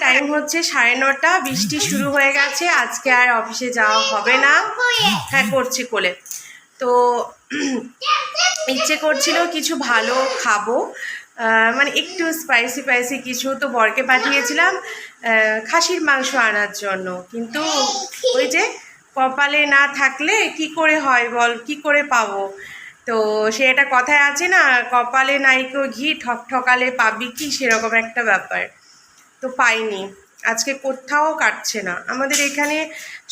Time হচ্ছে 9:30, বৃষ্টি শুরু হয়ে গেছে। আজকে আর অফিসে যাওয়া হবে না। হ্যাঁ, করছি কোলে। তো ইচ্ছে করছিল কিছু ভালো খাবো, মানে একটু স্পাইসি স্পাইসি কিছু। তো বরকে পাঠিয়েছিলাম খাসির মাংস আনার জন্য, কিন্তু ওই যে কপালে না থাকলে কি করে হয় বল, কি করে পাবো? তো সে একটা কথায় আছে না, কপালে নাইকো ঘি ঠকঠকালে পাবি কি, সেরকম একটা ব্যাপার। তো পাইনি, আজকে কোথাও কাটছে না। আমাদের এখানে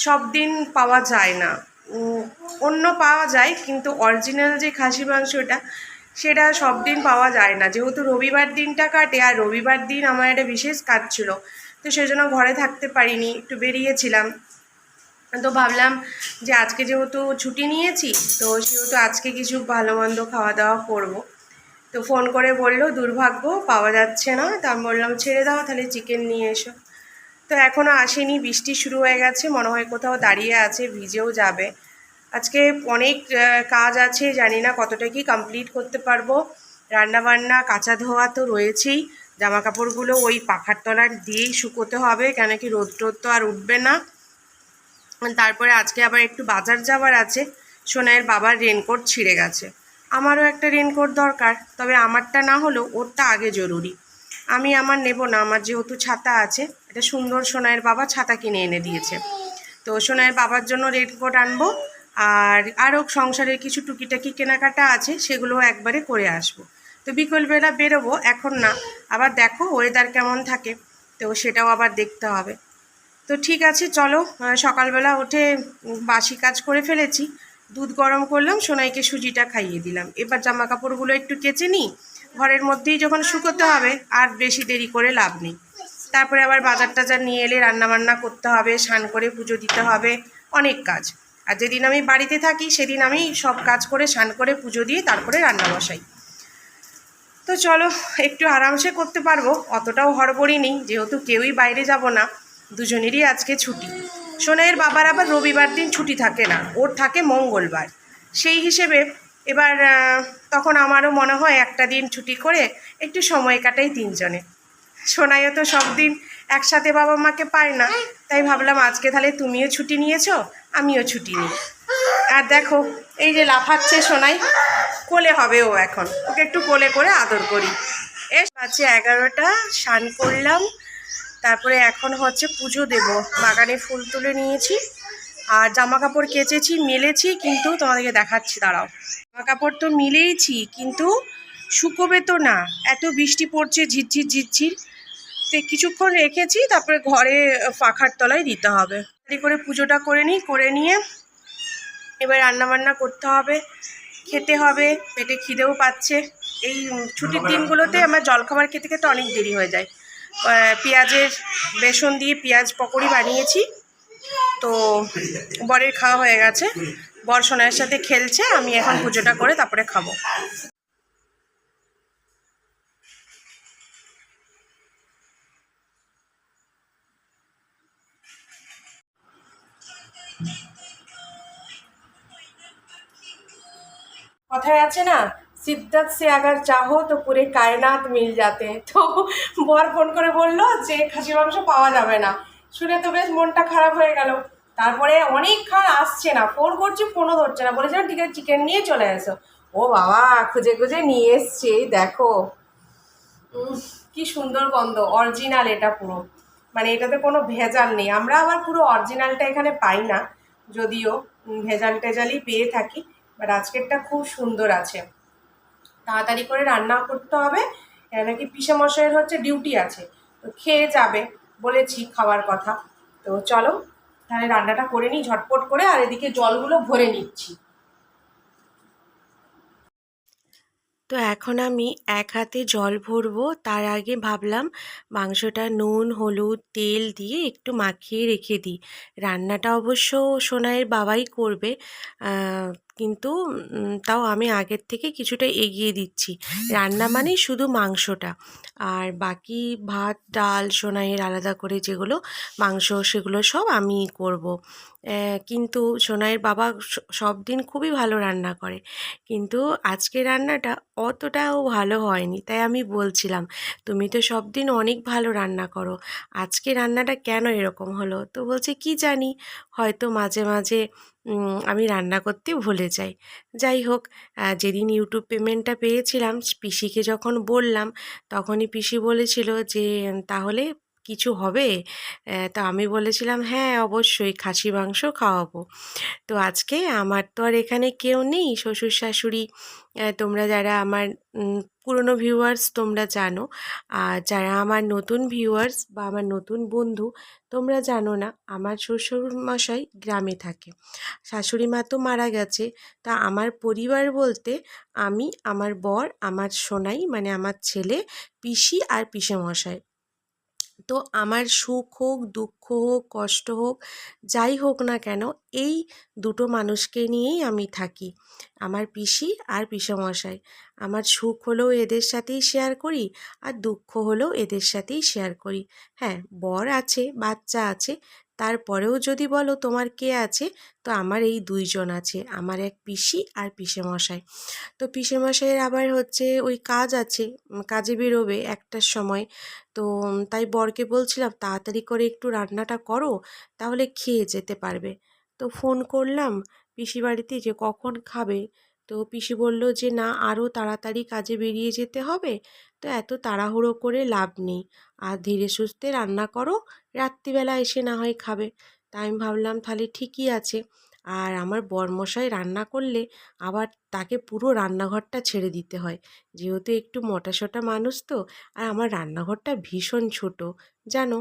সব দিন পাওয়া যায় না, অন্য পাওয়া যায়, কিন্তু অরিজিনাল যে খাসি মাংসটা সেটা সব দিন পাওয়া যায় না। যেহেতু রবিবার দিনটা কাটে, আর রবিবার দিন আমার একটা বিশেষ কাজ ছিল, তো সেজন্য ঘরে থাকতে পারিনি, একটু বেরিয়েছিলাম। তো ভাবলাম যে আজকে যেহেতু ছুটি নিয়েছি, তো সেহেতু আজকে কিছু ভালো মন্দ খাওয়া দাওয়া করবো। তো ফোন করে বললো দুর্ভাগ্য পাওয়া যাচ্ছে না। তা আমি বললাম ছেড়ে দাও, তাহলে চিকেন নিয়ে এসো। তো এখনও আসেনি, বৃষ্টি শুরু হয়ে গেছে, মনে হয় কোথাও দাঁড়িয়ে আছে, ভিজেও যাবে। আজকে অনেক কাজ আছে, জানি না কতটা কি কমপ্লিট করতে পারবো। রান্নাবান্না, কাঁচা ধোয়া তো রয়েছেই, জামা কাপড়গুলো ওই পাখার তলার দিয়েই শুকোতে হবে, কেন কি রোদ টোদ তো আর উঠবে না। তারপরে আজকে আবার একটু বাজার যাওয়ার আছে। সোনাইয়ের বাবার রেনকোট ছিঁড়ে গেছে, আমারও একটা রেনকোট দরকার, তবে আমারটা না হলেও ওরটা আগে জরুরি। আমি আমার নেব না, আমার যেহেতু ছাতা আছে, এটা সুন্দর সোনাইয়ের বাবা ছাতা কিনে এনে দিয়েছে। তো সোনাইয়ের বাবার জন্য রেনকোট আনবো, আর আরও সংসারের কিছু টুকিটাকি কেনাকাটা আছে, সেগুলো একবারে করে আসবো। তো বিকেলবেলা বেরোবো, এখন না, আবার দেখো ওয়েদার কেমন থাকে, তো সেটাও আবার দেখতে হবে। তো ঠিক আছে, চলো। সকালবেলা উঠে বাসি কাজ করে ফেলেছি, দুধ গরম করলাম, সোনাইকে সুজিটা খাইয়ে দিলাম। এবার জামা কাপড়গুলো একটু কেচে নিই, ঘরের মধ্যেই যখন শুকোতে হবে, আর বেশি দেরি করে লাভ নেই। তারপরে আবার বাজার টাজার নিয়ে এলে রান্নাবান্না করতে হবে, স্নান করে পুজো দিতে হবে, অনেক কাজ। আর যেদিন আমি বাড়িতে থাকি সেদিন আমি সব কাজ করে স্নান করে পুজো দিয়ে তারপরে রান্না বসাই। তো চলো, একটু আরামসে করতে পারবো, অতটাও হড়বড়ি নেই, যেহেতু কেউই বাইরে যাব না, দুজনেরই আজকে ছুটি। সোনাইয়ের বাবার আবার রবিবার দিন ছুটি থাকে না, ওর থাকে মঙ্গলবার। সেই হিসেবে এবার তখন আমারও মনে হয় একটা দিন ছুটি করে একটু সময় কাটাই তিনজনে। সোনাইও তো সব দিন একসাথে বাবা মাকে পায় না, তাই ভাবলাম আজকে তাহলে তুমিও ছুটি নিয়েছো, আমিও ছুটি নিই। আর দেখো এই যে লাফাচ্ছে সোনাই, কোলে হবে ও, এখন ওকে একটু কোলে করে আদর করি। আছে 11টা, স্নান করলাম, তারপরে এখন হচ্ছে পুজো দেব। বাগানে ফুল তুলে নিয়েছি, আর জামা কাপড় কেচেছি, মেলেছি, কিন্তু তোমাদেরকে দেখাচ্ছি, দাঁড়াও। জামা কাপড় তো মিলেইছি, কিন্তু শুকোবে তো না, এত বৃষ্টি পড়ছে ঝিরঝির ঝিরঝির। তো কিছুক্ষণ রেখেছি, তারপরে ঘরে পাখার তলায় দিতে হবে। তাড়াতাড়ি করে পুজোটা করে নিই, করে নিয়ে এবার রান্নাবান্না করতে হবে, খেতে হবে, পেটে খিদেও পাচ্ছে। এই ছুটির দিনগুলোতে আমার জলখাবার খেতে খেতে অনেক দেরি হয়ে যায়। পেঁয়াজের বেসন দিয়ে পেঁয়াজ পকোড়ি বানিয়েছি, তো বরের খাওয়া হয়ে গেছে, বর সোনাইয়ের সাথে খেলছে, আমি এখন পুজোটা করে তারপরে খাবো। কথায় আছে না, সিদ্ধাত সে আগার চাহো তো পুরে কায়নাত মিল যাতে। তো বর ফোন করে বললো যে খাসি মাংস পাওয়া যাবে না, শুনে তো বেশ মনটা খারাপ হয়ে গেল। তারপরে অনেকক্ষণ আসছে না, ফোন করছি ফোনও ধরছে না, বলেছিলাম ঠিক আছে চিকেন নিয়ে চলে এসো। ও বাবা, খুঁজে খুঁজে নিয়ে এসছে, দেখো কি সুন্দর গন্ধ, অরিজিনাল এটা পুরো, মানে এটাতে কোনো ভেজাল নেই। আমরা আবার পুরো অরিজিনালটা এখানে পাই না, যদিও ভেজাল টেজালই পেয়ে থাকি, বাট আজকেরটা খুব সুন্দর আছে। তাড়াতাড়ি করে রান্না করতে হবে, নাকি পিসে মশাইয়ের হচ্ছে ডিউটি আছে, তো খেয়ে যাবে, বলেছি খাওয়ার কথা। তো চলো তাহলে রান্নাটা করে নিই ঝটপট করে, আর এদিকে জলগুলো ভরে নিচ্ছি। তো এখন আমি এক হাতে জল ভরবো, তার আগে ভাবলাম মাংসটা নুন হলুদ তেল দিয়ে একটু মাখিয়ে রেখে দিই। রান্নাটা অবশ্য সোনাইয়ের বাবাই করবে, কিন্তু তাও আমি আগের থেকে কিছুটা এগিয়ে দিচ্ছি। রান্না মানে শুধু মাংসটা, আর বাকি ভাত ডাল সোনাইয়ের আলাদা করে যেগুলো মাংস, সেগুলো সব আমিই করব। কিন্তু সোনাইয়ের বাবা সব দিন খুবই ভালো রান্না করে, কিন্তু আজকে রান্নাটা অতটাও ভালো হয়নি। তাই আমি বলছিলাম, তুমি তো সব দিন অনেক ভালো রান্না করো, আজকে রান্নাটা কেন এরকম হলো? তো বলছে কি জানি, হয়তো মাঝে মাঝে আমি রান্না করতে ভুলে যাই। যাই হোক, যেদিন ইউটিউব পেমেন্টটা পেয়েছিলাম পিসিকে যখন বললাম, তখনই পিসি বলেছিল যে তাহলে কিছু হবে? তো আমি বলেছিলাম হ্যাঁ অবশ্যই খাসি মাংস খাওয়াবো। তো আজকে আমার তো আর এখানে কেউ নেই, শ্বশুর শাশুড়ি, তোমরা যারা আমার পুরনো ভিউয়ার্স তোমরা জানো, আর যারা আমার নতুন ভিউয়ার্স বা আমার নতুন বন্ধু তোমরা জানো না, আমার শ্বশুরমশাই গ্রামে থাকে, শাশুড়ি মা তো মারা গেছে। তা আমার পরিবার বলতে আমি, আমার বর, আমার সোনাই মানে আমার ছেলে, পিসি আর পিসেমশাই। তো আমার সুখ হোক, দুঃখ হোক, কষ্ট হোক, যাই হোক না কেন, এই দুটো মানুষকে নিয়েই আমি থাকি, আমার পিসি আর পিসেমশাই। আমার সুখ হলেও এদের সাথেই শেয়ার করি, আর দুঃখ হলেও এদের সাথেই শেয়ার করি। হ্যাঁ, বর আছে, বাচ্চা আছে, তারপরেও যদি বলো তোমার কে আছে, তো আমার এই দুইজন আছে, আমার এক পিসি আর পিসেমশাই। তো পিসেমশাইয়ের আবার হচ্ছে ওই কাজ আছে, কাজে বেরোবে 1টার সময়। তো তাই বরকে বলছিলাম তাড়াতাড়ি করে একটু রান্নাটা করো, তাহলে খেয়ে যেতে পারবে। তো ফোন করলাম পিসি বাড়িতে যে কখন খাবে। তো পিসি বলল যে না, আরও তাড়াতাড়ি কাজে বেরিয়ে যেতে হবে, তো এত তাড়াহুড়ো করে লাভ নেই, আর ধীরে সুস্থে রান্না করো, রাত্রিবেলা এসে না হয় খাবে। তাই আমি ভাবলাম তাহলে ঠিকই আছে। আর আমার বরমশাই রান্না করলে আবার তাকে পুরো রান্নাঘরটা ছেড়ে দিতে হয়, যেহেতু একটু মোটাসোটা মানুষ তো, আর আমার রান্নাঘরটা ভীষণ ছোট জানো।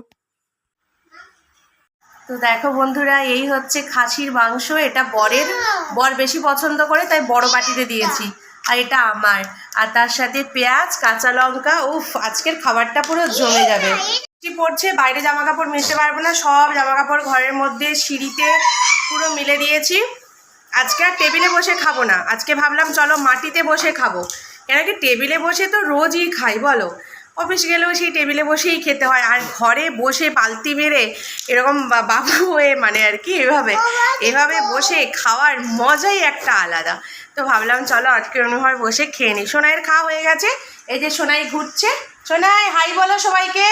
তো দেখো বন্ধুরা, এই হচ্ছে খাসির মাংস, এটা বরের, বর বেশি পছন্দ করে তাই বড় বাটিতে দিয়েছি, আর এটা আমার, আর তার সাথে পেঁয়াজ, কাঁচা লঙ্কা। উফ, আজকের খাবারটা পুরো জমে যাবে। বৃষ্টি পড়ছে, বাইরে জামা কাপড় মিলতে পারবো না, সব জামা কাপড় ঘরের মধ্যে সিঁড়িতে পুরো মিলে দিয়েছি। আজকে আর টেবিলে বসে খাবো না, আজকে ভাবলাম চলো মাটিতে বসে খাবো, কেন কি টেবিলে বসে তো রোজই খাই বলো, অফিস গেলেও সেই টেবিলে বসেই খেতে হয়, আর ঘরে বসে পালতি মেরে এরকম বাবু হয়ে মানে আর কি এভাবে এভাবে বসে খাওয়ার মজাই একটা আলাদা। তো ভাবলাম চলো আজকে অনুভব বসে খেয়ে নিই। সোনাইয়ের খাওয়া হয়ে গেছে, এই যে সোনাই ঘুরছে, সোনাই হাই বলো সবাইকে।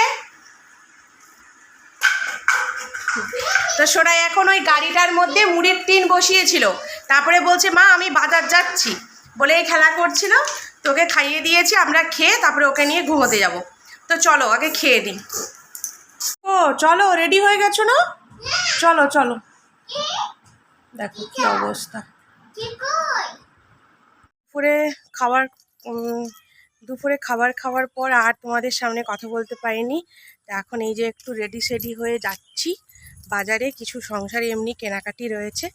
তো সোনাই এখন ওই গাড়িটার মধ্যে মুড়ির টিন বসিয়েছিল, তারপরে বলছে মা আমি বাজার যাচ্ছি বলে খেলা করছিল। তোকে খাইয়ে দিয়েছি, আমরা খেয়ে তারপরে ওকে নিয়ে ঘুমোতে যাব। তো চলো আগে খেয়ে দিই। ও চলো, রেডি হয়ে গেছো না? চলো চলো, দেখো কি অবস্থা। দুপুরে খাবার দুপুরে খাবার খাওয়ার পর আর তোমাদের সামনে কথা বলতে পারিনি। তো এখন এই যে একটু রেডি সেডি হয়ে যাচ্ছি বাজারে, কিছু সংসারে এমনি কেনাকাটি রয়েছে।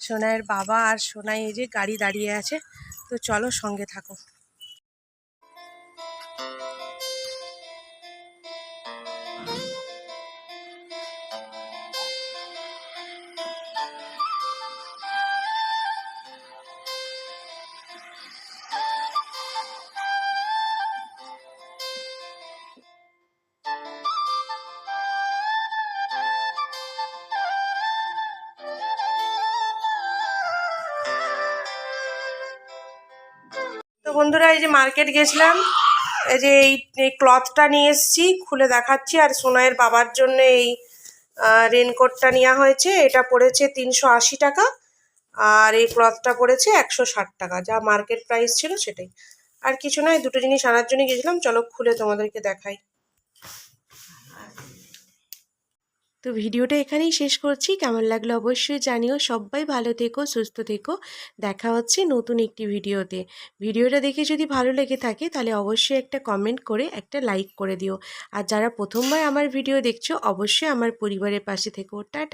সোনাইয়ের বাবা আর সোনাই এই যে গাড়ি দাঁড়িয়ে আছে, তো চলো সঙ্গে থাকো। তো বন্ধুরা, এই যে মার্কেট গেছিলাম, এই যে এই ক্লথটা নিয়ে এসেছি, খুলে দেখাচ্ছি। আর সোনাইয়ের বাবার জন্য এই রেনকোটটা নেওয়া হয়েছে, এটা পড়েছে 380 টাকা, আর এই ক্লথটা পড়েছে 160 টাকা, যা মার্কেট প্রাইস ছিল সেটাই। আর কিছু নয়, দুটো জিনিস আনার জন্য গেছিলাম, চলো খুলে তোমাদেরকে দেখাই। তো ভিডিওটা এখানেই শেষ করছি, কেমন লাগলো অবশ্যই জানিও। সবাই ভালো থেকো, সুস্থ থেকো, দেখা হচ্ছে নতুন একটি ভিডিওতে। ভিডিওটা দেখে যদি ভালো লেগে থাকে তাহলে অবশ্যই একটা কমেন্ট করে একটা লাইক করে দিও। আর যারা প্রথমবার আমার ভিডিও দেখছো অবশ্যই আমার পরিবারের পাশে থেকো। টাটা।